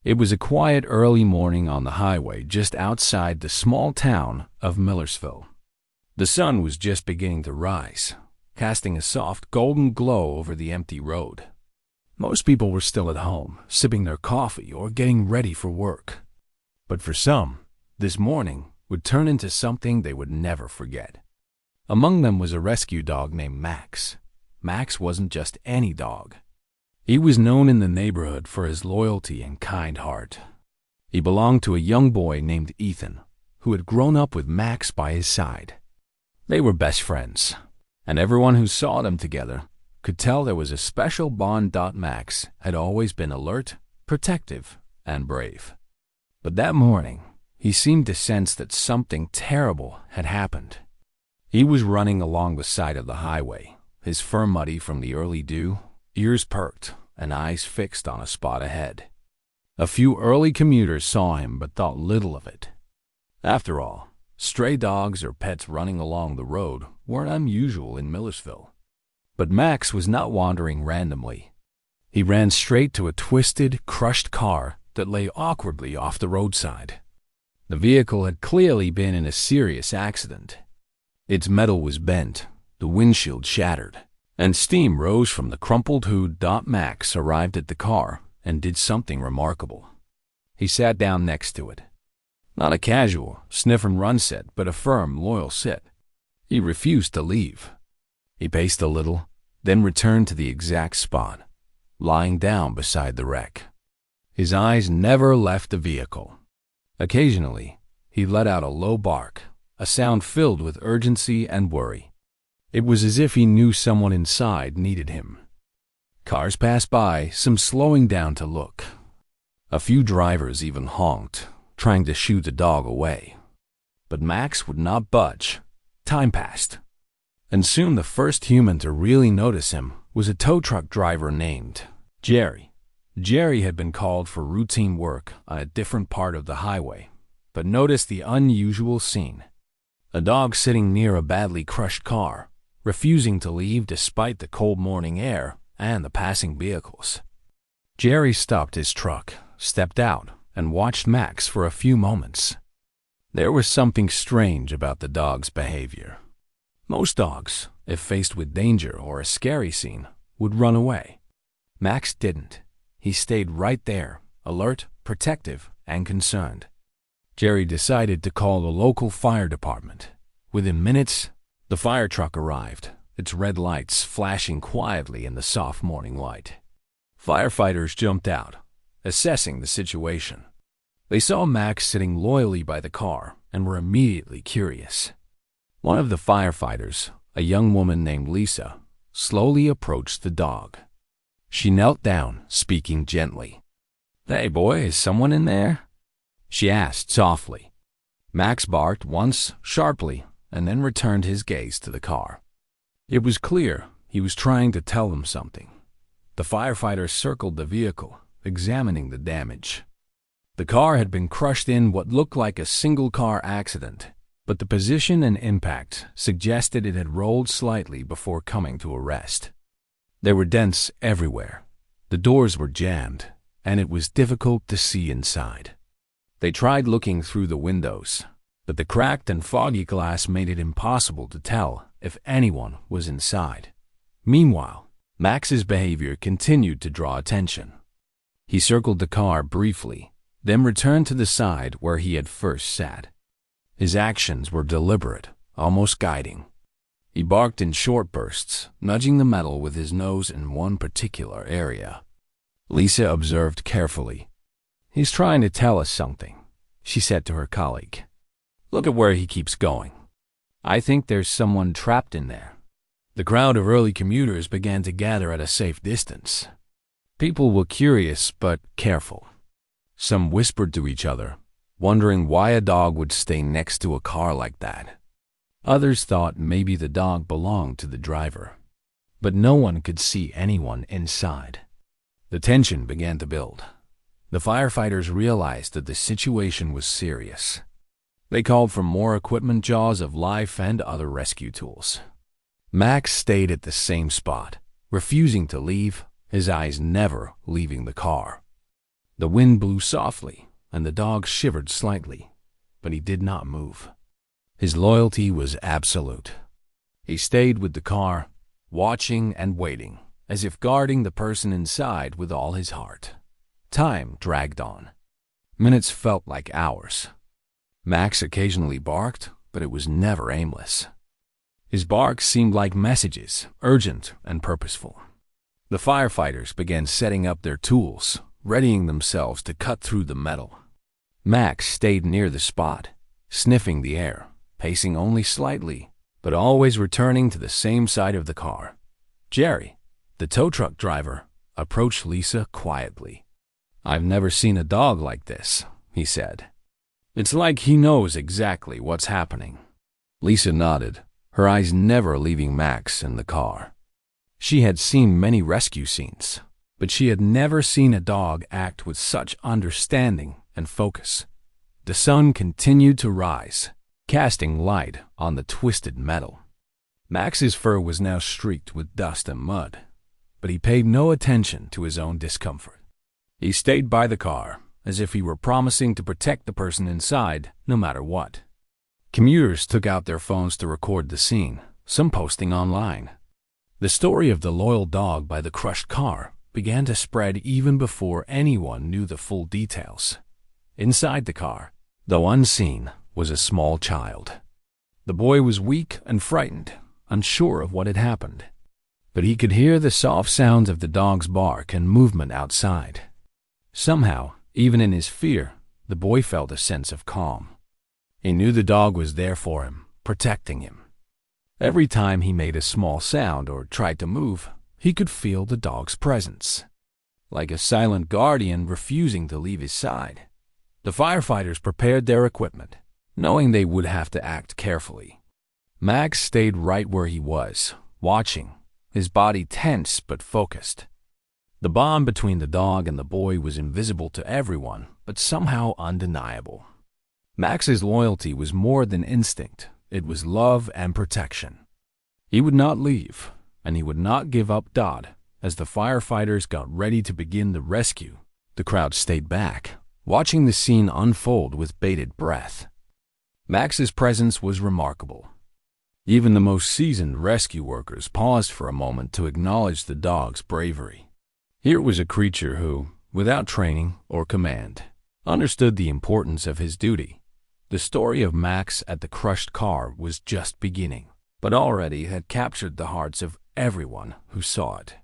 It was a quiet early morning on the highway just outside the small town of Millersville. The sun was just beginning to rise, casting a soft golden glow over the empty road. Most people were still at home, sipping their coffee or getting ready for work. But for some, this morning would turn into something they would never forget. Among them was a rescue dog named Max. Max wasn't just any dog. He was known in the neighborhood for his loyalty and kind heart. He belonged to a young boy named Ethan, who had grown up with Max by his side. They were best friends, and everyone who saw them together could tell there was a special bond. Max had always been alert, protective, and brave. But that morning, he seemed to sense that something terrible had happened. He was running along the side of the highway, his fur muddy from the early dew, ears perked, and eyes fixed on a spot ahead. A few early commuters saw him but thought little of it. After all, stray dogs or pets running along the road weren't unusual in Millersville. But Max was not wandering randomly. He ran straight to a twisted, crushed car that lay awkwardly off the roadside. The vehicle had clearly been in a serious accident. Its metal was bent, the windshield shattered, and steam rose from the crumpled hood. Max arrived at the car and did something remarkable. He sat down next to it. Not a casual, sniff-and-run sit, but a firm, loyal sit. He refused to leave. He paced a little, then returned to the exact spot, lying down beside the wreck. His eyes never left the vehicle. Occasionally, he let out a low bark, a sound filled with urgency and worry. It was as if he knew someone inside needed him. Cars passed by, some slowing down to look. A few drivers even honked, trying to shoo the dog away. But Max would not budge. Time passed. And soon the first human to really notice him was a tow truck driver named Jerry. Jerry had been called for routine work on a different part of the highway, but noticed the unusual scene. A dog sitting near a badly crushed car, refusing to leave despite the cold morning air and the passing vehicles. Jerry stopped his truck, stepped out, and watched Max for a few moments. There was something strange about the dog's behavior. Most dogs, if faced with danger or a scary scene, would run away. Max didn't. He stayed right there, alert, protective, and concerned. Jerry decided to call the local fire department. Within minutes, the fire truck arrived, its red lights flashing quietly in the soft morning light. Firefighters jumped out, assessing the situation. They saw Max sitting loyally by the car and were immediately curious. One of the firefighters, a young woman named Lisa, slowly approached the dog. She knelt down, speaking gently. "Hey, boy, is someone in there?" she asked softly. Max barked once, sharply, and then returned his gaze to the car. It was clear he was trying to tell them something. The firefighters circled the vehicle, examining the damage. The car had been crushed in what looked like a single-car accident, but the position and impact suggested it had rolled slightly before coming to a rest. There were dents everywhere. The doors were jammed, and it was difficult to see inside. They tried looking through the windows, but the cracked and foggy glass made it impossible to tell if anyone was inside. Meanwhile, Max's behavior continued to draw attention. He circled the car briefly, then returned to the side where he had first sat. His actions were deliberate, almost guiding. He barked in short bursts, nudging the metal with his nose in one particular area. Lisa observed carefully. "He's trying to tell us something," she said to her colleague. "Look at where he keeps going. I think there's someone trapped in there." The crowd of early commuters began to gather at a safe distance. People were curious but careful. Some whispered to each other, wondering why a dog would stay next to a car like that. Others thought maybe the dog belonged to the driver. But no one could see anyone inside. The tension began to build. The firefighters realized that the situation was serious. They called for more equipment, jaws of life, and other rescue tools. Max stayed at the same spot, refusing to leave, his eyes never leaving the car. The wind blew softly, and the dog shivered slightly, but he did not move. His loyalty was absolute. He stayed with the car, watching and waiting, as if guarding the person inside with all his heart. Time dragged on. Minutes felt like hours. Max occasionally barked, but it was never aimless. His barks seemed like messages, urgent and purposeful. The firefighters began setting up their tools, readying themselves to cut through the metal. Max stayed near the spot, sniffing the air, pacing only slightly, but always returning to the same side of the car. Jerry, the tow truck driver, approached Lisa quietly. "I've never seen a dog like this," he said. "It's like he knows exactly what's happening." Lisa nodded, her eyes never leaving Max in the car. She had seen many rescue scenes, but she had never seen a dog act with such understanding and focus. The sun continued to rise, casting light on the twisted metal. Max's fur was now streaked with dust and mud, but he paid no attention to his own discomfort. He stayed by the car, as if he were promising to protect the person inside no matter what. Commuters took out their phones to record the scene, some posting online. The story of the loyal dog by the crushed car began to spread even before anyone knew the full details. Inside the car, though unseen, was a small child. The boy was weak and frightened, unsure of what had happened. But he could hear the soft sounds of the dog's bark and movement outside. Somehow, even in his fear, the boy felt a sense of calm. He knew the dog was there for him, protecting him. Every time he made a small sound or tried to move, he could feel the dog's presence, like a silent guardian refusing to leave his side. The firefighters prepared their equipment, knowing they would have to act carefully. Max stayed right where he was, watching, his body tense but focused. The bond between the dog and the boy was invisible to everyone, but somehow undeniable. Max's loyalty was more than instinct. It was love and protection. He would not leave, and he would not give up Dodd. As the firefighters got ready to begin the rescue, the crowd stayed back, watching the scene unfold with bated breath. Max's presence was remarkable. Even the most seasoned rescue workers paused for a moment to acknowledge the dog's bravery. Here was a creature who, without training or command, understood the importance of his duty. The story of Max at the crushed car was just beginning, but already had captured the hearts of everyone who saw it.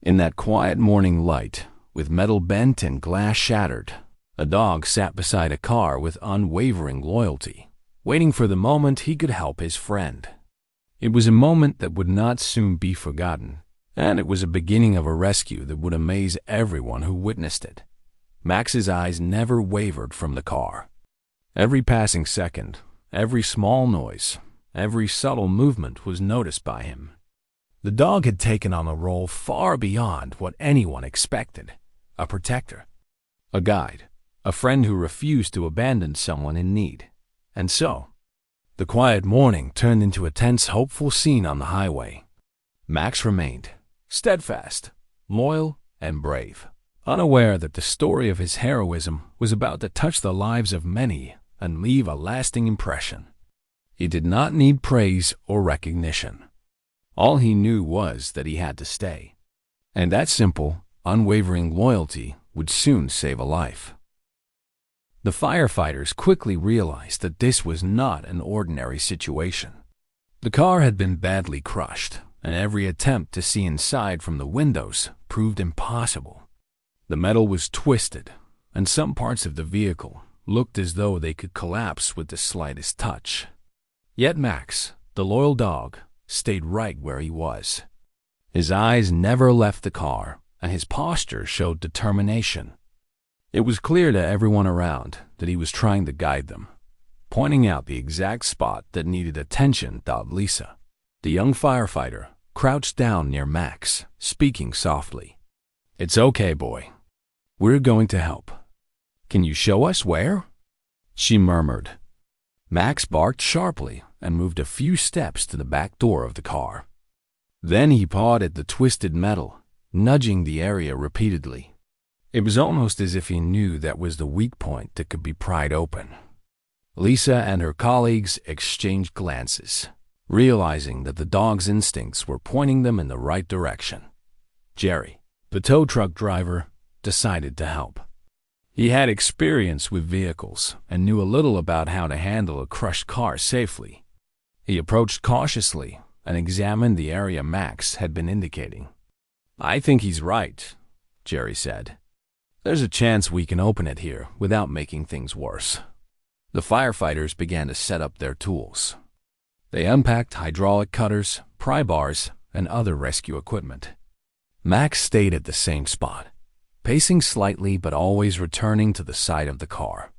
In that quiet morning light, with metal bent and glass shattered, a dog sat beside a car with unwavering loyalty, waiting for the moment he could help his friend. It was a moment that would not soon be forgotten, and it was a beginning of a rescue that would amaze everyone who witnessed it. Max's eyes never wavered from the car. Every passing second, every small noise, every subtle movement was noticed by him. The dog had taken on a role far beyond what anyone expected. A protector, a guide, a friend who refused to abandon someone in need. And so, the quiet morning turned into a tense, hopeful scene on the highway. Max remained, steadfast, loyal, and brave, unaware that the story of his heroism was about to touch the lives of many and leave a lasting impression. He did not need praise or recognition. All he knew was that he had to stay. And that simple, unwavering loyalty would soon save a life. The firefighters quickly realized that this was not an ordinary situation. The car had been badly crushed, and every attempt to see inside from the windows proved impossible. The metal was twisted, and some parts of the vehicle looked as though they could collapse with the slightest touch. Yet Max, the loyal dog, stayed right where he was. His eyes never left the car, and his posture showed determination. It was clear to everyone around that he was trying to guide them, pointing out the exact spot that needed attention. Lisa, the young firefighter, crouched down near Max, speaking softly. "It's okay, boy. We're going to help. Can you show us where?" she murmured. Max barked sharply and moved a few steps to the back door of the car. Then he pawed at the twisted metal, nudging the area repeatedly. It was almost as if he knew that was the weak point that could be pried open. Lisa and her colleagues exchanged glances, realizing that the dog's instincts were pointing them in the right direction. Jerry, the tow truck driver, decided to help. He had experience with vehicles and knew a little about how to handle a crushed car safely. He approached cautiously and examined the area Max had been indicating. "I think he's right," Jerry said. "There's a chance we can open it here without making things worse." The firefighters began to set up their tools. They unpacked hydraulic cutters, pry bars, and other rescue equipment. Max stayed at the same spot, pacing slightly but always returning to the side of the car.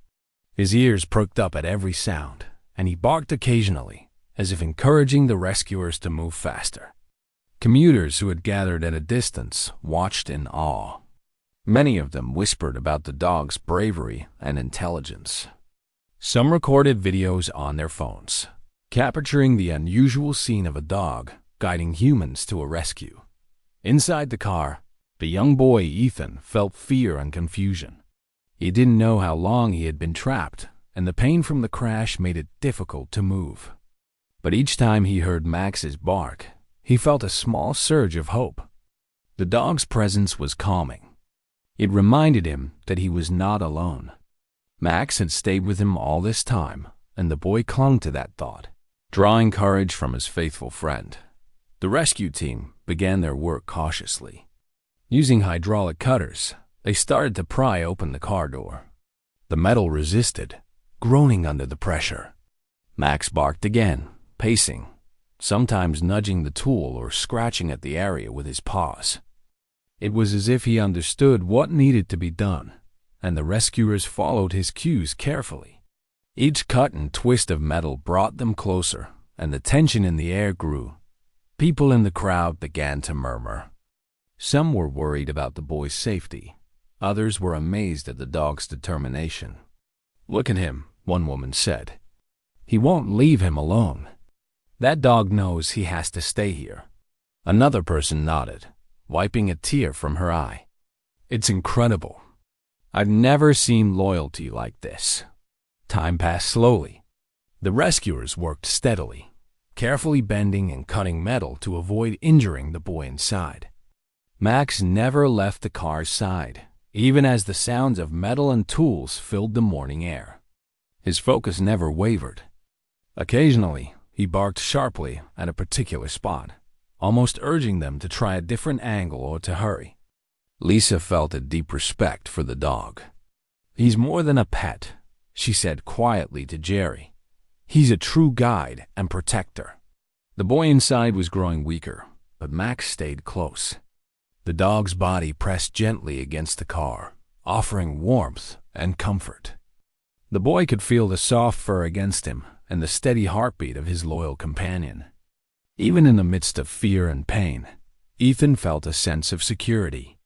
His ears perked up at every sound, and he barked occasionally, as if encouraging the rescuers to move faster. Commuters who had gathered at a distance watched in awe. Many of them whispered about the dog's bravery and intelligence. Some recorded videos on their phones, capturing the unusual scene of a dog guiding humans to a rescue. Inside the car, the young boy Ethan felt fear and confusion. He didn't know how long he had been trapped, and the pain from the crash made it difficult to move. But each time he heard Max's bark, he felt a small surge of hope. The dog's presence was calming. It reminded him that he was not alone. Max had stayed with him all this time, and the boy clung to that thought, drawing courage from his faithful friend. The rescue team began their work cautiously. Using hydraulic cutters, they started to pry open the car door. The metal resisted, groaning under the pressure. Max barked again, pacing, sometimes nudging the tool or scratching at the area with his paws. It was as if he understood what needed to be done, and the rescuers followed his cues carefully. Each cut and twist of metal brought them closer, and the tension in the air grew. People in the crowd began to murmur. Some were worried about the boy's safety. Others were amazed at the dog's determination. "Look at him," one woman said. "He won't leave him alone. That dog knows he has to stay here." Another person nodded, wiping a tear from her eye. "It's incredible. I've never seen loyalty like this." Time passed slowly. The rescuers worked steadily, carefully bending and cutting metal to avoid injuring the boy inside. Max never left the car's side, even as the sounds of metal and tools filled the morning air. His focus never wavered. Occasionally, he barked sharply at a particular spot, almost urging them to try a different angle or to hurry. Lisa felt a deep respect for the dog. "He's more than a pet," she said quietly to Jerry. "He's a true guide and protector." The boy inside was growing weaker, but Max stayed close. The dog's body pressed gently against the car, offering warmth and comfort. The boy could feel the soft fur against him and the steady heartbeat of his loyal companion. Even in the midst of fear and pain, Ethan felt a sense of security.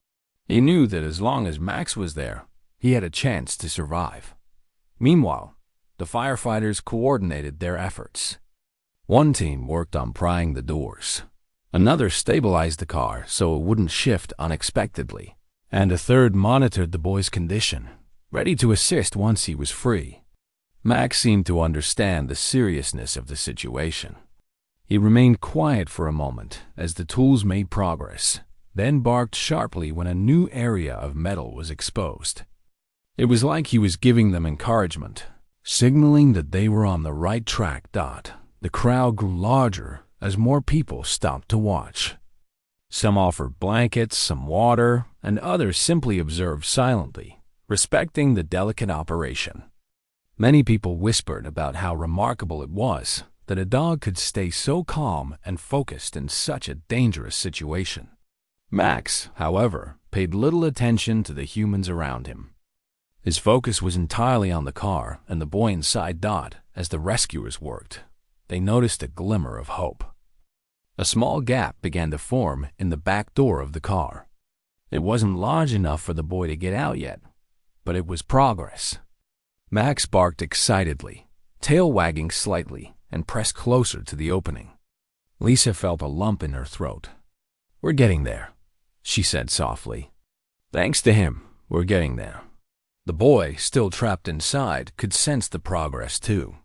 He knew that as long as Max was there, he had a chance to survive. Meanwhile, the firefighters coordinated their efforts. One team worked on prying the doors. Another stabilized the car so it wouldn't shift unexpectedly. And a third monitored the boy's condition, ready to assist once he was free. Max seemed to understand the seriousness of the situation. He remained quiet for a moment as the tools made progress, then barked sharply when a new area of metal was exposed. It was like he was giving them encouragement, signaling that they were on the right track. The crowd grew larger as more people stopped to watch. Some offered blankets, some water, and others simply observed silently, respecting the delicate operation. Many people whispered about how remarkable it was that a dog could stay so calm and focused in such a dangerous situation. Max, however, paid little attention to the humans around him. His focus was entirely on the car and the boy inside. As the rescuers worked, they noticed a glimmer of hope. A small gap began to form in the back door of the car. It wasn't large enough for the boy to get out yet, but it was progress. Max barked excitedly, tail wagging slightly, and pressed closer to the opening. Lisa felt a lump in her throat. "We're getting there," she said softly. "Thanks to him, "We're getting there." The boy, still trapped inside, could sense the progress too.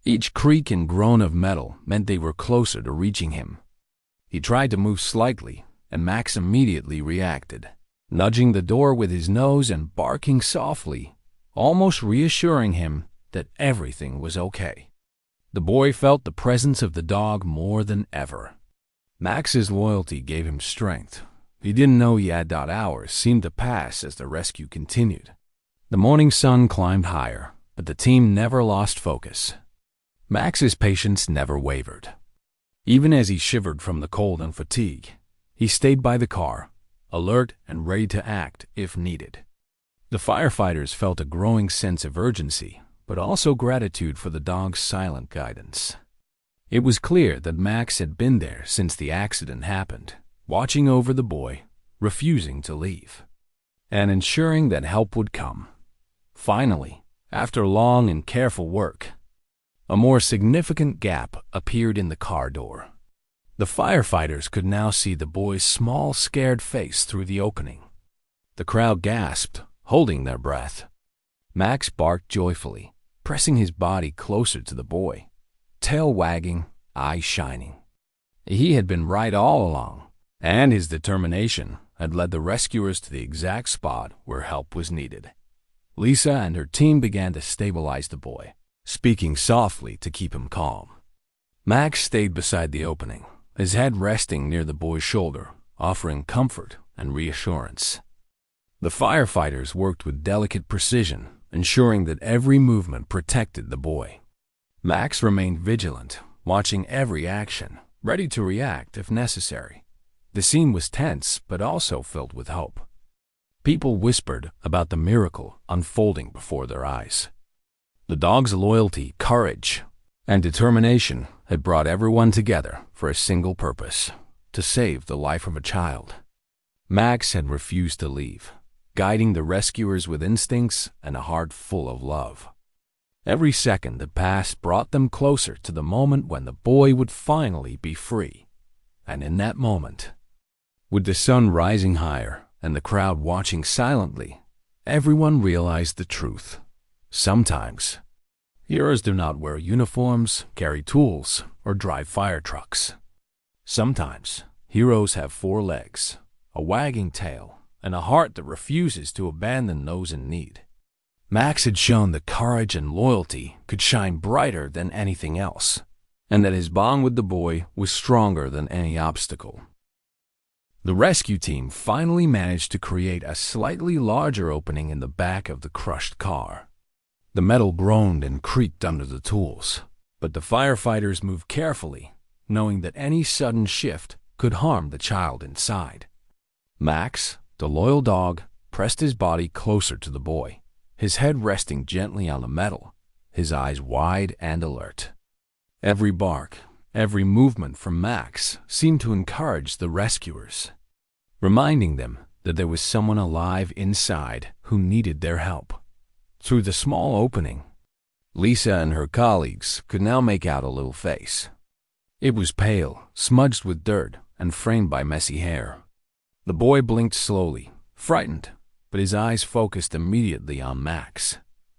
Each creak and groan of metal meant they were closer to reaching him. He tried to move slightly, and Max immediately reacted, nudging the door with his nose and barking softly, almost reassuring him that everything was okay. The boy felt the presence of the dog more than ever. Max's loyalty gave him strength. He didn't know yet that hours seemed to pass as the rescue continued. The morning sun climbed higher, but the team never lost focus. Max's patience never wavered. Even as he shivered from the cold and fatigue, he stayed by the car, alert and ready to act if needed. The firefighters felt a growing sense of urgency, but also gratitude for the dog's silent guidance. It was clear that Max had been there since the accident happened, watching over the boy, refusing to leave, and ensuring that help would come. Finally, after long and careful work, a more significant gap appeared in the car door. The firefighters could now see the boy's small, scared face through the opening. The crowd gasped, holding their breath. Max barked joyfully, pressing his body closer to the boy, tail wagging, eyes shining. He had been right all along, and his determination had led the rescuers to the exact spot where help was needed. Lisa and her team began to stabilize the boy, speaking softly to keep him calm. Max stayed beside the opening, his head resting near the boy's shoulder, offering comfort and reassurance. The firefighters worked with delicate precision, ensuring that every movement protected the boy. Max remained vigilant, watching every action, ready to react if necessary. The scene was tense, but also filled with hope. People whispered about the miracle unfolding before their eyes. The dog's loyalty, courage, and determination had brought everyone together for a single purpose: to save the life of a child. Max had refused to leave, guiding the rescuers with instincts and a heart full of love. Every second that passed brought them closer to the moment when the boy would finally be free. And in that moment, with the sun rising higher and the crowd watching silently, everyone realized the truth. Sometimes, heroes do not wear uniforms, carry tools, or drive fire trucks. Sometimes, heroes have 4 legs, a wagging tail, and a heart that refuses to abandon those in need. Max had shown that courage and loyalty could shine brighter than anything else, and that his bond with the boy was stronger than any obstacle. The rescue team finally managed to create a slightly larger opening in the back of the crushed car. The metal groaned and creaked under the tools, but the firefighters moved carefully, knowing that any sudden shift could harm the child inside. Max, the loyal dog, pressed his body closer to the boy, his head resting gently on the metal, his eyes wide and alert. Every bark, every movement from Max seemed to encourage the rescuers, reminding them that there was someone alive inside who needed their help. Through the small opening, Lisa and her colleagues could now make out a little face. It was pale, smudged with dirt, and framed by messy hair. The boy blinked slowly, frightened, but his eyes focused immediately on Max.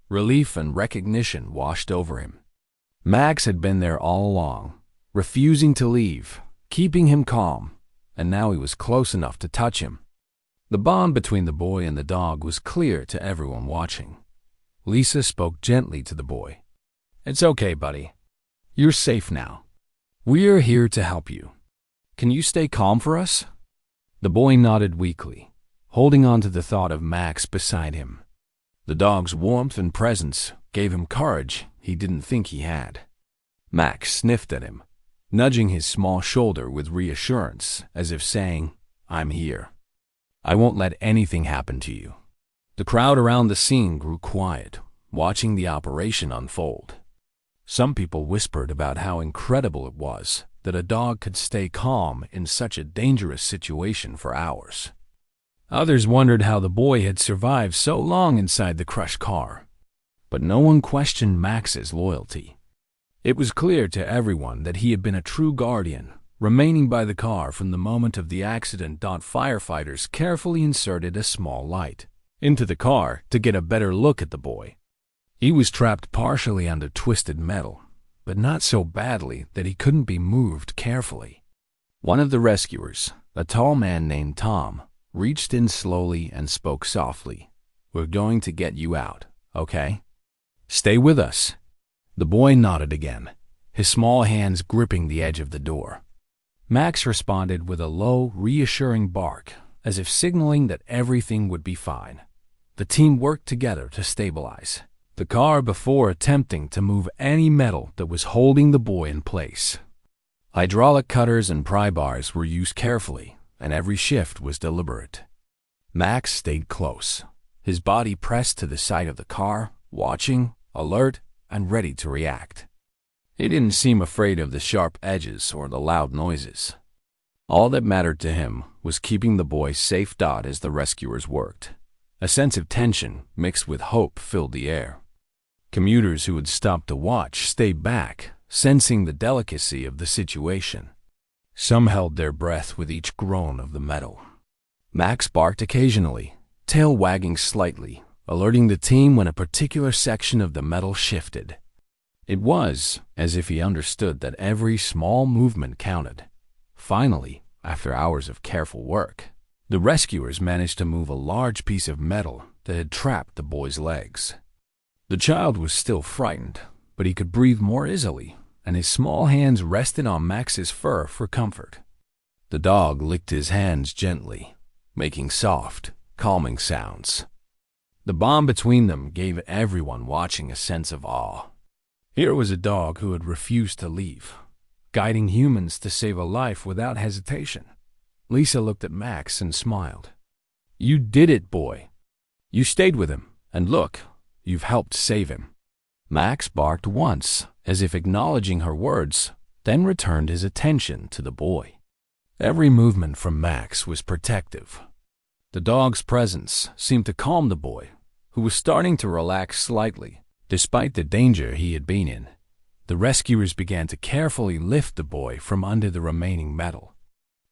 Relief and recognition washed over him. Max had been there all along, refusing to leave, keeping him calm, and now he was close enough to touch him. The bond between the boy and the dog was clear to everyone watching. Lisa spoke gently to the boy. "It's okay, buddy. You're safe now. We're here to help you. Can you stay calm for us?" The boy nodded weakly, holding on to the thought of Max beside him. The dog's warmth and presence gave him courage he didn't think he had. Max sniffed at him, nudging his small shoulder with reassurance, as if saying, "I'm here. I won't let anything happen to you." The crowd around the scene grew quiet, watching the operation unfold. Some people whispered about how incredible it was that a dog could stay calm in such a dangerous situation for hours. Others wondered how the boy had survived so long inside the crushed car. But no one questioned Max's loyalty. It was clear to everyone that he had been a true guardian, remaining by the car from the moment of the accident. Firefighters carefully inserted a small light, into the car to get a better look at the boy. He was trapped partially under twisted metal, but not so badly that he couldn't be moved carefully. One of the rescuers, a tall man named Tom, reached in slowly and spoke softly. "We're going to get you out, okay? Stay with us." The boy nodded again, his small hands gripping the edge of the door. Max responded with a low, reassuring bark, as if signaling that everything would be fine. The team worked together to stabilize the car before attempting to move any metal that was holding the boy in place. Hydraulic cutters and pry bars were used carefully, and every shift was deliberate. Max stayed close, his body pressed to the side of the car, watching, alert, and ready to react. He didn't seem afraid of the sharp edges or the loud noises. All that mattered to him was keeping the boy safe as the rescuers worked. A sense of tension mixed with hope filled the air. Commuters who had stopped to watch stayed back, sensing the delicacy of the situation. Some held their breath with each groan of the metal. Max barked occasionally, tail wagging slightly, alerting the team when a particular section of the metal shifted. It was as if he understood that every small movement counted. Finally, after hours of careful work, the rescuers managed to move a large piece of metal that had trapped the boy's legs. The child was still frightened, but he could breathe more easily, and his small hands rested on Max's fur for comfort. The dog licked his hands gently, making soft, calming sounds. The bond between them gave everyone watching a sense of awe. Here was a dog who had refused to leave, guiding humans to save a life without hesitation. Lisa looked at Max and smiled. "You did it, boy. You stayed with him, and look, you've helped save him." Max barked once, as if acknowledging her words, then returned his attention to the boy. Every movement from Max was protective. The dog's presence seemed to calm the boy, who was starting to relax slightly, despite the danger he had been in. The rescuers began to carefully lift the boy from under the remaining metal.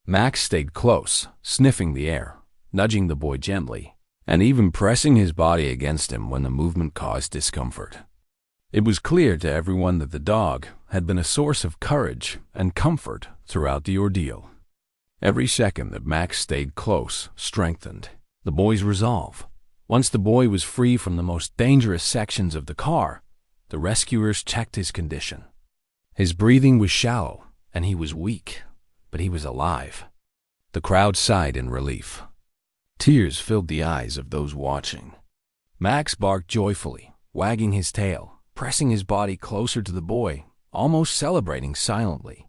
Max stayed close, sniffing the air, nudging the boy gently, and even pressing his body against him when the movement caused discomfort. It was clear to everyone that the dog had been a source of courage and comfort throughout the ordeal. Every second that Max stayed close strengthened the boy's resolve. Once the boy was free from the most dangerous sections of the car, the rescuers checked his condition. His breathing was shallow, and he was weak, but he was alive. The crowd sighed in relief. Tears filled the eyes of those watching. Max barked joyfully, wagging his tail, pressing his body closer to the boy, almost celebrating silently.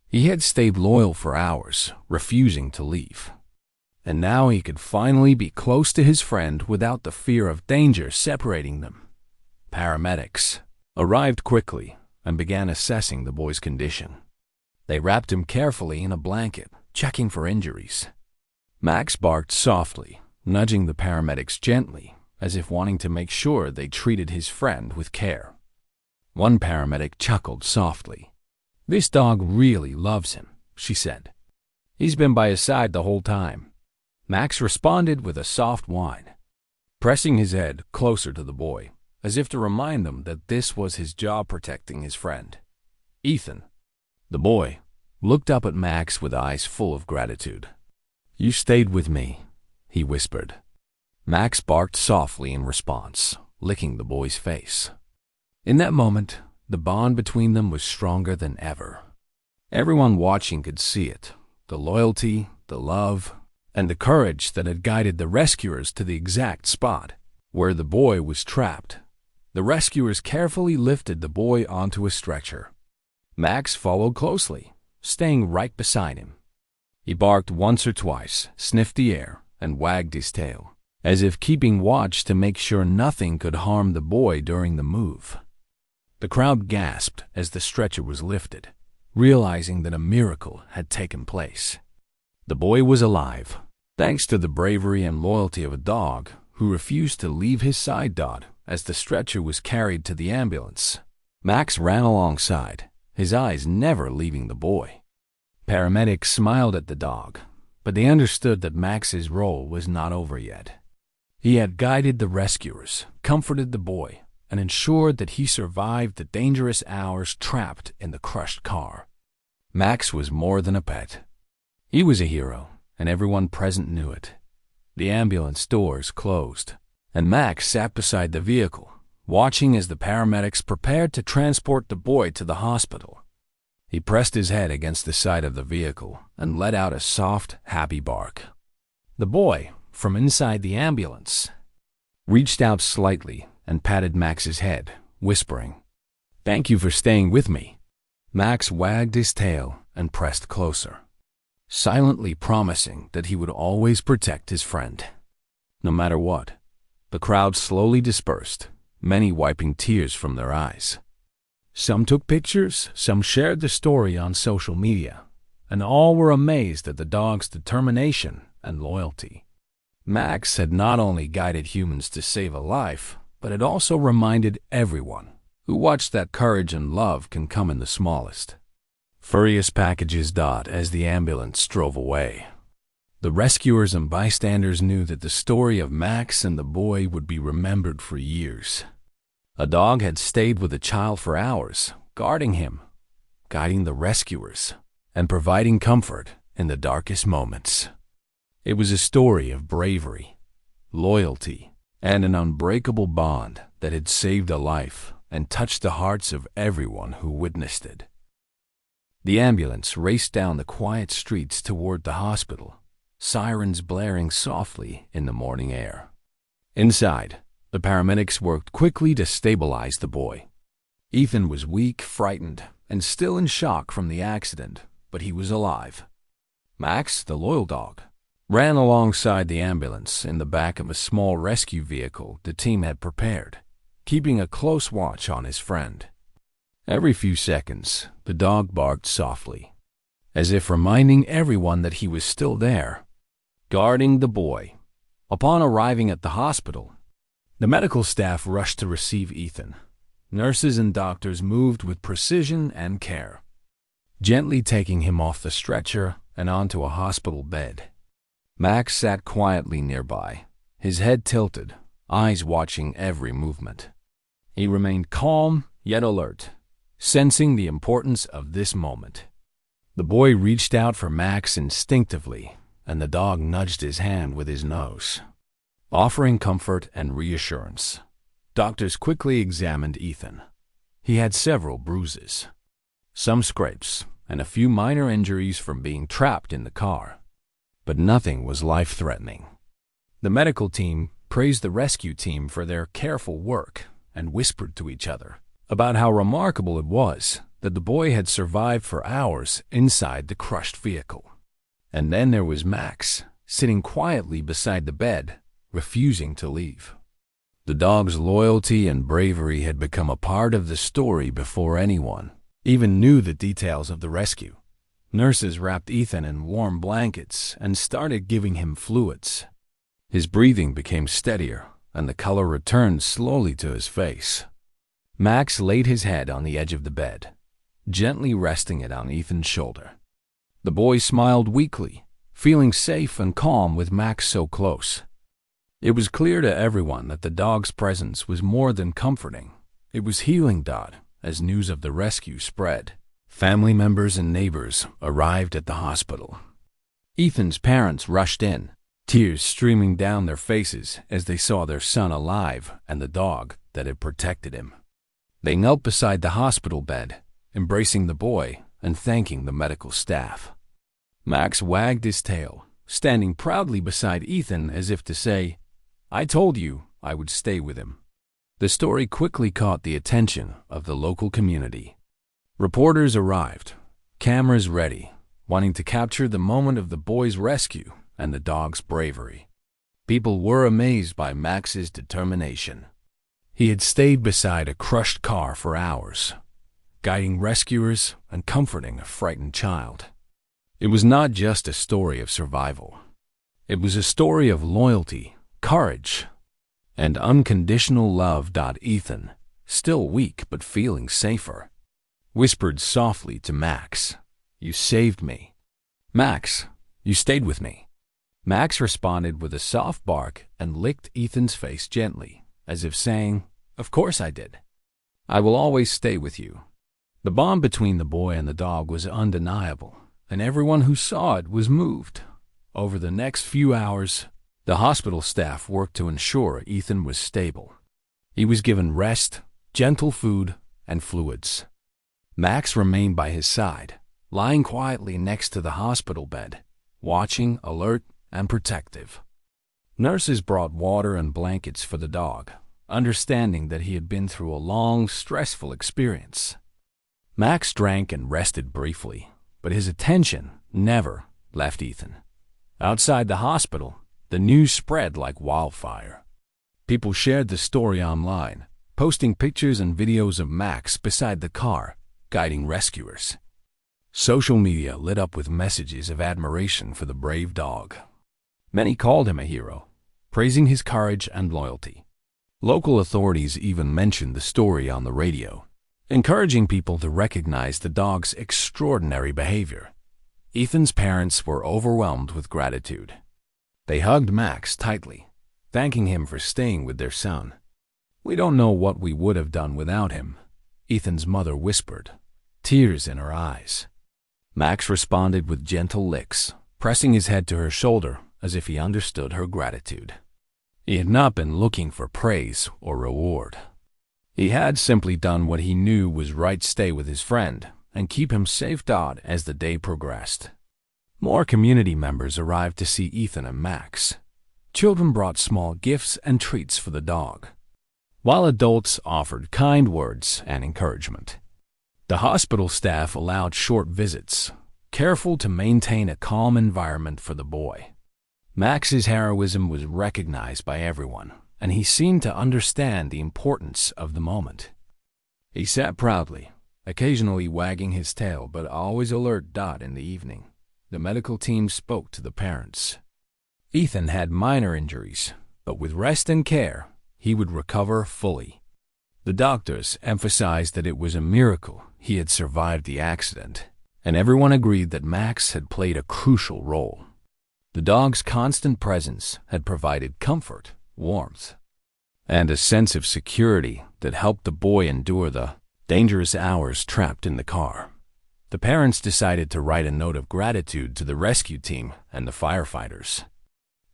He had stayed loyal for hours, refusing to leave. And now he could finally be close to his friend without the fear of danger separating them. Paramedics arrived quickly and began assessing the boy's condition. They wrapped him carefully in a blanket, checking for injuries. Max barked softly, nudging the paramedics gently, as if wanting to make sure they treated his friend with care. One paramedic chuckled softly. "This dog really loves him," she said. "He's been by his side the whole time." Max responded with a soft whine, pressing his head closer to the boy, as if to remind them that this was his job protecting his friend. "Ethan." The boy looked up at Max with eyes full of gratitude. "You stayed with me," he whispered. Max barked softly in response, licking the boy's face. In that moment, the bond between them was stronger than ever. Everyone watching could see it, the loyalty, the love, and the courage that had guided the rescuers to the exact spot where the boy was trapped. The rescuers carefully lifted the boy onto a stretcher. Max followed closely, staying right beside him. He barked once or twice, sniffed the air, and wagged his tail, as if keeping watch to make sure nothing could harm the boy during the move. The crowd gasped as the stretcher was lifted, realizing that a miracle had taken place. The boy was alive, thanks to the bravery and loyalty of a dog who refused to leave his side as the stretcher was carried to the ambulance. Max ran alongside, his eyes never leaving the boy. Paramedics smiled at the dog, but they understood that Max's role was not over yet. He had guided the rescuers, comforted the boy, and ensured that he survived the dangerous hours trapped in the crushed car. Max was more than a pet. He was a hero, and everyone present knew it. The ambulance doors closed, and Max sat beside the vehicle, watching as the paramedics prepared to transport the boy to the hospital. He pressed his head against the side of the vehicle and let out a soft, happy bark. The boy, from inside the ambulance, reached out slightly and patted Max's head, whispering, "Thank you for staying with me." Max wagged his tail and pressed closer, silently promising that he would always protect his friend, no matter what. The crowd slowly dispersed, many wiping tears from their eyes. Some took pictures, some shared the story on social media, and all were amazed at the dog's determination and loyalty. Max had not only guided humans to save a life, but had also reminded everyone who watched that courage and love can come in the smallest. Furious packages dot as the ambulance drove away. The rescuers and bystanders knew that the story of Max and the boy would be remembered for years. A dog had stayed with a child for hours, guarding him, guiding the rescuers, and providing comfort in the darkest moments. It was a story of bravery, loyalty, and an unbreakable bond that had saved a life and touched the hearts of everyone who witnessed it. The ambulance raced down the quiet streets toward the hospital, sirens blaring softly in the morning air. Inside, the paramedics worked quickly to stabilize the boy. Ethan was weak, frightened, and still in shock from the accident, but he was alive. Max, the loyal dog, ran alongside the ambulance in the back of a small rescue vehicle the team had prepared, keeping a close watch on his friend. Every few seconds, the dog barked softly, as if reminding everyone that he was still there, guarding the boy. Upon arriving at the hospital, the medical staff rushed to receive Ethan. Nurses and doctors moved with precision and care, gently taking him off the stretcher and onto a hospital bed. Max sat quietly nearby, his head tilted, eyes watching every movement. He remained calm yet alert, sensing the importance of this moment. The boy reached out for Max instinctively, and the dog nudged his hand with his nose, offering comfort and reassurance. Doctors quickly examined Ethan. He had several bruises, some scrapes, and a few minor injuries from being trapped in the car, but nothing was life-threatening. The medical team praised the rescue team for their careful work and whispered to each other about how remarkable it was that the boy had survived for hours inside the crushed vehicle. And then there was Max, sitting quietly beside the bed, refusing to leave. The dog's loyalty and bravery had become a part of the story before anyone even knew the details of the rescue. Nurses wrapped Ethan in warm blankets and started giving him fluids. His breathing became steadier, and the color returned slowly to his face. Max laid his head on the edge of the bed, gently resting it on Ethan's shoulder. The boy smiled weakly, feeling safe and calm with Max so close. It was clear to everyone that the dog's presence was more than comforting. It was healing. As news of the rescue spread, family members and neighbors arrived at the hospital. Ethan's parents rushed in, tears streaming down their faces as they saw their son alive and the dog that had protected him. They knelt beside the hospital bed, embracing the boy and thanking the medical staff. Max wagged his tail, standing proudly beside Ethan as if to say, "I told you I would stay with him." The story quickly caught the attention of the local community. Reporters arrived, cameras ready, wanting to capture the moment of the boy's rescue and the dog's bravery. People were amazed by Max's determination. He had stayed beside a crushed car for hours, guiding rescuers and comforting a frightened child. It was not just a story of survival. It was a story of loyalty, courage, and unconditional love. Ethan, still weak but feeling safer, whispered softly to Max, "You saved me. Max, you stayed with me." Max responded with a soft bark and licked Ethan's face gently, as if saying, "Of course I did. I will always stay with you." The bond between the boy and the dog was undeniable, and everyone who saw it was moved. Over the next few hours, the hospital staff worked to ensure Ethan was stable. He was given rest, gentle food, and fluids. Max remained by his side, lying quietly next to the hospital bed, watching, alert, and protective. Nurses brought water and blankets for the dog, understanding that he had been through a long, stressful experience. Max drank and rested briefly, but his attention never left Ethan. Outside the hospital, the news spread like wildfire. People shared the story online, posting pictures and videos of Max beside the car, guiding rescuers. Social media lit up with messages of admiration for the brave dog. Many called him a hero, praising his courage and loyalty. Local authorities even mentioned the story on the radio, encouraging people to recognize the dog's extraordinary behavior. Ethan's parents were overwhelmed with gratitude. They hugged Max tightly, thanking him for staying with their son. "We don't know what we would have done without him," Ethan's mother whispered, tears in her eyes. Max responded with gentle licks, pressing his head to her shoulder as if he understood her gratitude. He had not been looking for praise or reward. He had simply done what he knew was right: stay with his friend and keep him safe. As the day progressed, more community members arrived to see Ethan and Max. Children brought small gifts and treats for the dog, while adults offered kind words and encouragement. The hospital staff allowed short visits, careful to maintain a calm environment for the boy. Max's heroism was recognized by everyone, and he seemed to understand the importance of the moment. He sat proudly, occasionally wagging his tail but always alert. In the evening, the medical team spoke to the parents. Ethan had minor injuries, but with rest and care, he would recover fully. The doctors emphasized that it was a miracle he had survived the accident, and everyone agreed that Max had played a crucial role. The dog's constant presence had provided comfort, warmth, and a sense of security that helped the boy endure the dangerous hours trapped in the car. The parents decided to write a note of gratitude to the rescue team and the firefighters.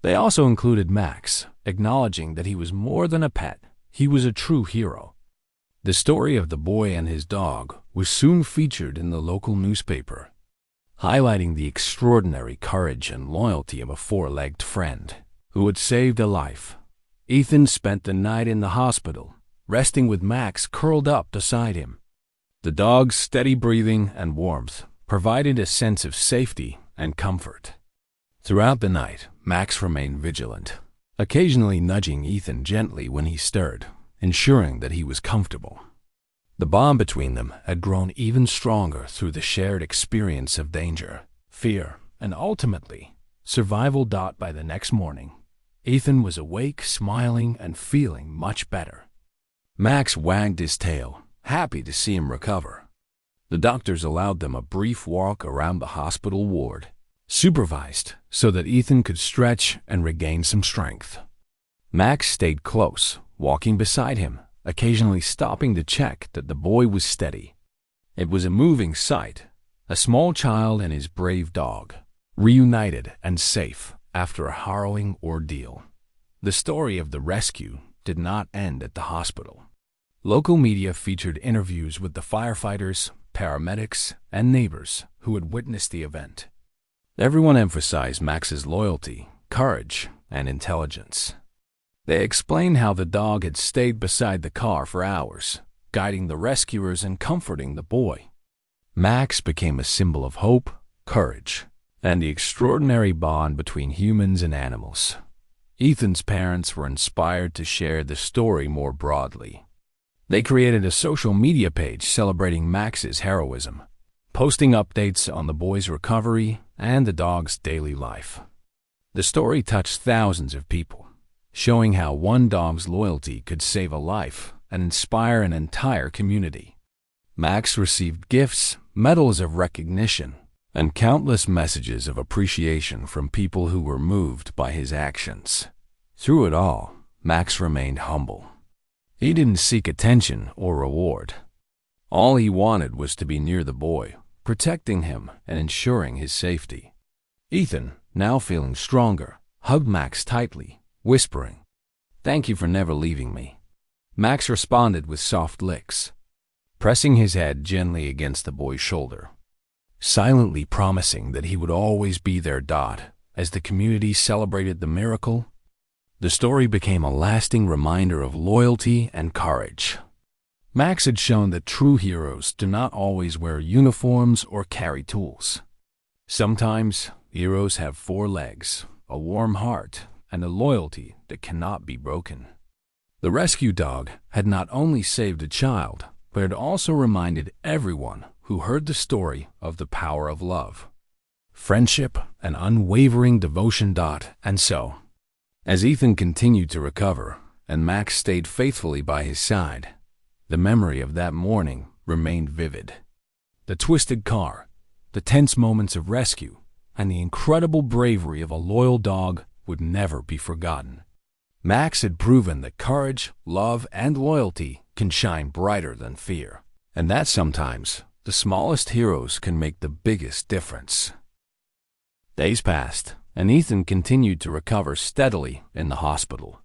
They also included Max, acknowledging that he was more than a pet. He was a true hero. The story of the boy and his dog was soon featured in the local newspaper, highlighting the extraordinary courage and loyalty of a four-legged friend who had saved a life. Ethan spent the night in the hospital, resting with Max curled up beside him. The dog's steady breathing and warmth provided a sense of safety and comfort. Throughout the night, Max remained vigilant, occasionally nudging Ethan gently when he stirred, ensuring that he was comfortable. The bond between them had grown even stronger through the shared experience of danger, fear, and ultimately, survival. By the next morning, Ethan was awake, smiling, and feeling much better. Max wagged his tail, happy to see him recover. The doctors allowed them a brief walk around the hospital ward, supervised so that Ethan could stretch and regain some strength. Max stayed close, walking beside him, occasionally stopping to check that the boy was steady. It was a moving sight, a small child and his brave dog, reunited and safe after a harrowing ordeal. The story of the rescue did not end at the hospital. Local media featured interviews with the firefighters, paramedics, and neighbors who had witnessed the event. Everyone emphasized Max's loyalty, courage, and intelligence. They explained how the dog had stayed beside the car for hours, guiding the rescuers and comforting the boy. Max became a symbol of hope, courage, and the extraordinary bond between humans and animals. Ethan's parents were inspired to share the story more broadly. They created a social media page celebrating Max's heroism, posting updates on the boy's recovery and the dog's daily life. The story touched thousands of people, showing how one dog's loyalty could save a life and inspire an entire community. Max received gifts, medals of recognition, and countless messages of appreciation from people who were moved by his actions. Through it all, Max remained humble. He didn't seek attention or reward. All he wanted was to be near the boy, protecting him and ensuring his safety. Ethan, now feeling stronger, hugged Max tightly, whispering, "Thank you for never leaving me." Max responded with soft licks, pressing his head gently against the boy's shoulder, silently promising that he would always be there. As the community celebrated the miracle, the story became a lasting reminder of loyalty and courage. Max had shown that true heroes do not always wear uniforms or carry tools. Sometimes, heroes have 4 legs, a warm heart, and a loyalty that cannot be broken. The rescue dog had not only saved a child, but it also reminded everyone who heard the story of the power of love, friendship, and unwavering devotion. And so, as Ethan continued to recover and Max stayed faithfully by his side, the memory of that morning remained vivid. The twisted car, the tense moments of rescue, and the incredible bravery of a loyal dog would never be forgotten. Max had proven that courage, love, and loyalty can shine brighter than fear, and that sometimes the smallest heroes can make the biggest difference. Days passed, and Ethan continued to recover steadily in the hospital.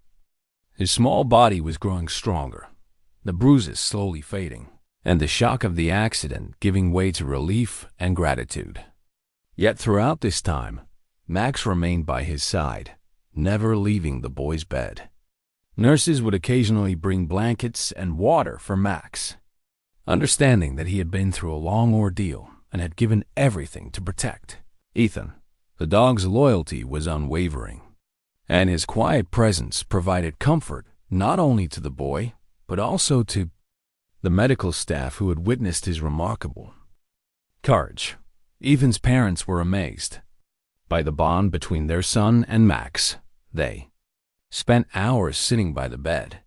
His small body was growing stronger, the bruises slowly fading, and the shock of the accident giving way to relief and gratitude. Yet throughout this time, Max remained by his side, never leaving the boy's bed. Nurses would occasionally bring blankets and water for Max, understanding that he had been through a long ordeal and had given everything to protect Ethan. The dog's loyalty was unwavering, and his quiet presence provided comfort not only to the boy, but also to the medical staff who had witnessed his remarkable courage. Ethan's parents were amazed by the bond between their son and Max. They spent hours sitting by the bed,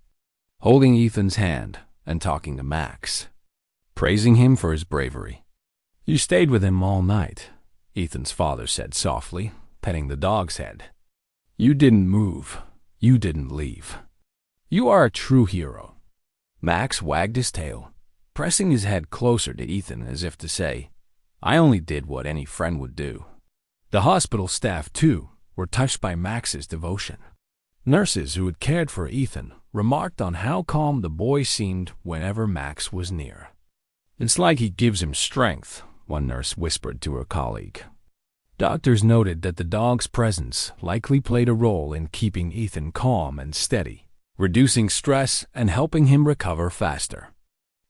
holding Ethan's hand and talking to Max, praising him for his bravery. "You stayed with him all night," Ethan's father said softly, petting the dog's head. "You didn't move. You didn't leave. You are a true hero." Max wagged his tail, pressing his head closer to Ethan as if to say, "I only did what any friend would do." The hospital staff, too, were touched by Max's devotion. Nurses who had cared for Ethan remarked on how calm the boy seemed whenever Max was near. "It's like he gives him strength," one nurse whispered to her colleague. Doctors noted that the dog's presence likely played a role in keeping Ethan calm and steady, reducing stress and helping him recover faster.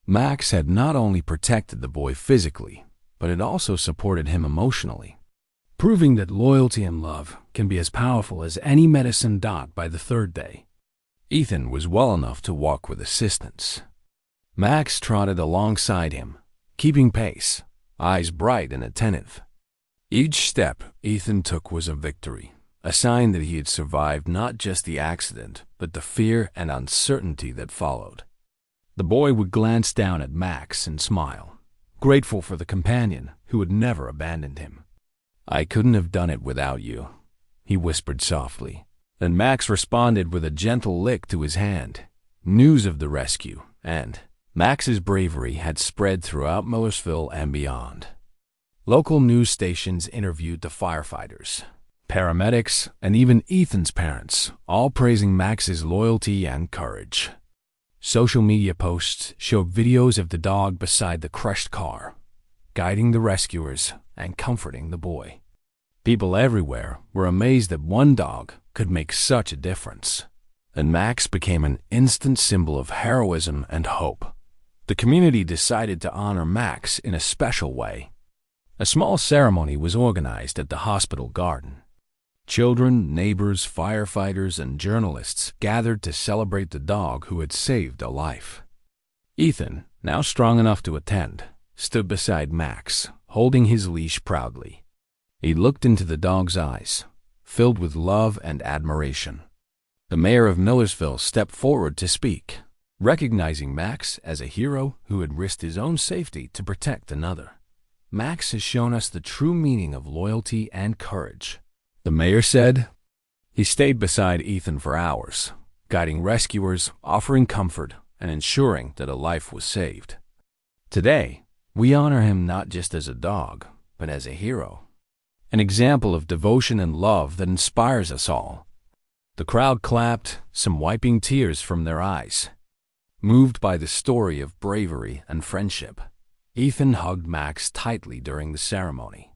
Max had not only protected the boy physically, but it also supported him emotionally, proving that loyalty and love can be as powerful as any medicine. By the 3rd day, Ethan was well enough to walk with assistance. Max trotted alongside him, keeping pace, eyes bright and attentive. Each step Ethan took was a victory, a sign that he had survived not just the accident, but the fear and uncertainty that followed. The boy would glance down at Max and smile, grateful for the companion who had never abandoned him. "I couldn't have done it without you," he whispered softly, and Max responded with a gentle lick to his hand. News of the rescue and Max's bravery had spread throughout Millersville and beyond. Local news stations interviewed the firefighters, paramedics, and even Ethan's parents, all praising Max's loyalty and courage. Social media posts showed videos of the dog beside the crushed car, guiding the rescuers and comforting the boy. People everywhere were amazed that one dog could make such a difference, and Max became an instant symbol of heroism and hope. The community decided to honor Max in a special way. A small ceremony was organized at the hospital garden. Children, neighbors, firefighters, and journalists gathered to celebrate the dog who had saved a life. Ethan, now strong enough to attend, stood beside Max, holding his leash proudly. He looked into the dog's eyes, filled with love and admiration. The mayor of Millersville stepped forward to speak, recognizing Max as a hero who had risked his own safety to protect another. Max has shown us the true meaning of loyalty and courage," the mayor said. He stayed beside Ethan for hours, guiding rescuers, offering comfort, and ensuring that a life was saved. Today, we honor him not just as a dog, but as a hero, an example of devotion and love that inspires us all. The crowd clapped, some wiping tears from their eyes. Moved by the story of bravery and friendship, Ethan hugged Max tightly during the ceremony.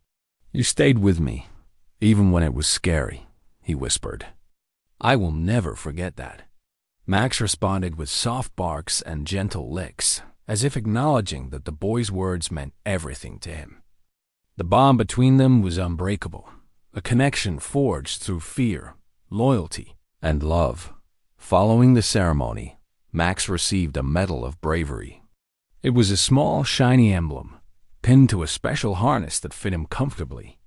"You stayed with me, even when it was scary," he whispered. "I will never forget that." Max responded with soft barks and gentle licks, as if acknowledging that the boy's words meant everything to him. The bond between them was unbreakable, a connection forged through fear, loyalty, and love. Following the ceremony, Max received a Medal of Bravery. It was a small, shiny emblem, pinned to a special harness that fit him comfortably.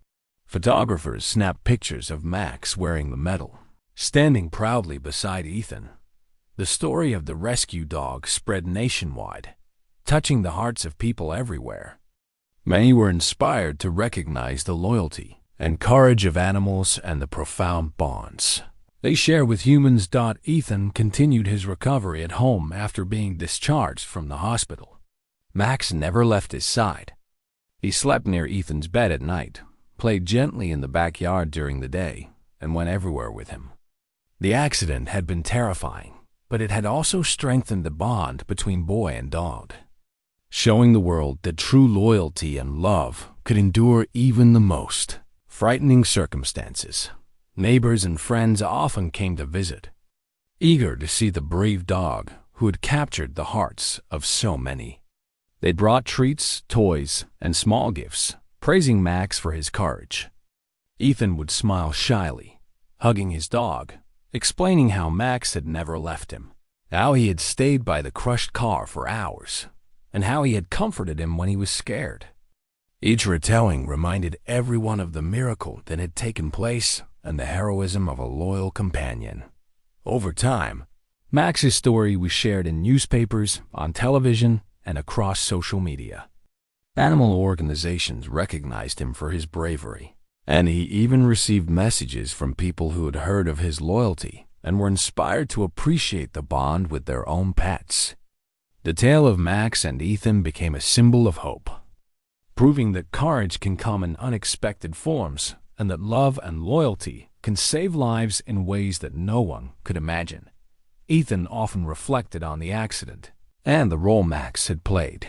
Photographers snapped pictures of Max wearing the medal, standing proudly beside Ethan. The story of the rescue dog spread nationwide, touching the hearts of people everywhere. Many were inspired to recognize the loyalty and courage of animals and the profound bonds they share with humans. Ethan continued his recovery at home after being discharged from the hospital. Max never left his side. He slept near Ethan's bed at night, played gently in the backyard during the day, and went everywhere with him. The accident had been terrifying, but it had also strengthened the bond between boy and dog, showing the world that true loyalty and love could endure even the most frightening circumstances. Neighbors and friends often came to visit, eager to see the brave dog who had captured the hearts of so many. They brought treats, toys, and small gifts, praising Max for his courage. Ethan would smile shyly, hugging his dog, explaining how Max had never left him, how he had stayed by the crushed car for hours, and how he had comforted him when he was scared. Each retelling reminded everyone of the miracle that had taken place and the heroism of a loyal companion. Over time, Max's story was shared in newspapers, on television, and across social media. Animal organizations recognized him for his bravery, and he even received messages from people who had heard of his loyalty and were inspired to appreciate the bond with their own pets. The tale of Max and Ethan became a symbol of hope, proving that courage can come in unexpected forms and that love and loyalty can save lives in ways that no one could imagine. Ethan often reflected on the accident and the role Max had played.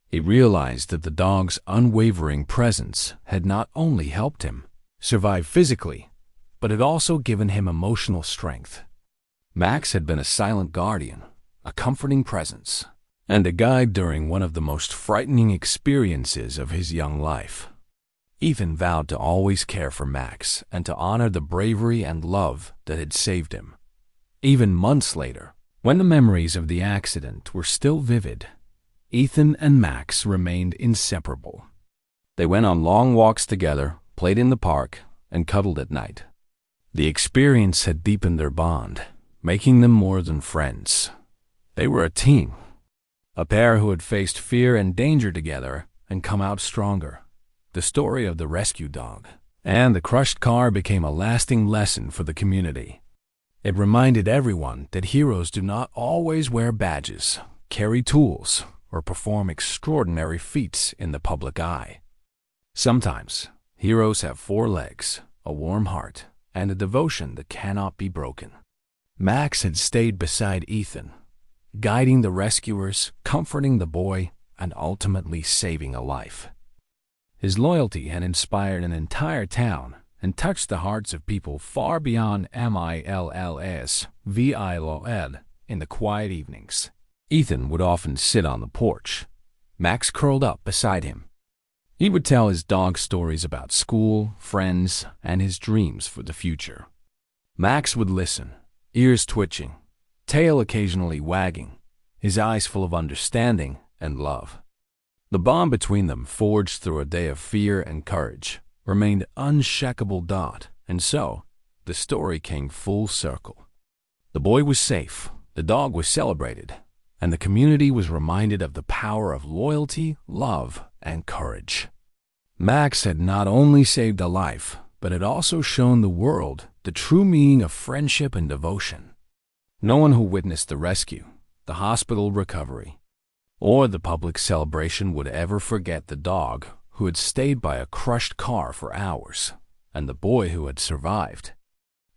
He realized that the dog's unwavering presence had not only helped him survive physically, but had also given him emotional strength. Max had been a silent guardian, a comforting presence, and a guide during one of the most frightening experiences of his young life. Ethan vowed to always care for Max and to honor the bravery and love that had saved him. Even months later, when the memories of the accident were still vivid, Ethan and Max remained inseparable. They went on long walks together, played in the park, and cuddled at night. The experience had deepened their bond, making them more than friends. They were a team, a pair who had faced fear and danger together and come out stronger. The story of the rescue dog and the crushed car became a lasting lesson for the community. It reminded everyone that heroes do not always wear badges, carry tools, or perform extraordinary feats in the public eye. Sometimes, heroes have 4 legs, a warm heart, and a devotion that cannot be broken. Max had stayed beside Ethan, guiding the rescuers, comforting the boy, and ultimately saving a life. His loyalty had inspired an entire town and touched the hearts of people far beyond Millsville in the quiet evenings. Ethan would often sit on the porch, Max curled up beside him. He would tell his dog stories about school, friends, and his dreams for the future. Max would listen, ears twitching, tail occasionally wagging, his eyes full of understanding and love. The bond between them, forged through a day of fear and courage, remained unshakable. And so, the story came full circle. The boy was safe, the dog was celebrated, and the community was reminded of the power of loyalty, love, and courage. Max had not only saved a life, but had also shown the world the true meaning of friendship and devotion. No one who witnessed the rescue, the hospital recovery, or the public celebration would ever forget the dog who had stayed by a crushed car for hours, and the boy who had survived.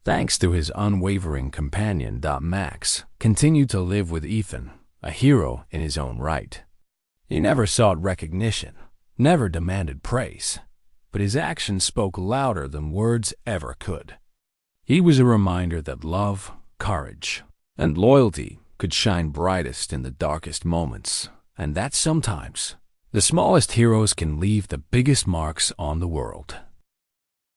Thanks to his unwavering companion, Max continued to live with Ethan, a hero in his own right. He never sought recognition, never demanded praise, but his actions spoke louder than words ever could. He was a reminder that love, courage, and loyalty could shine brightest in the darkest moments, and that sometimes the smallest heroes can leave the biggest marks on the world.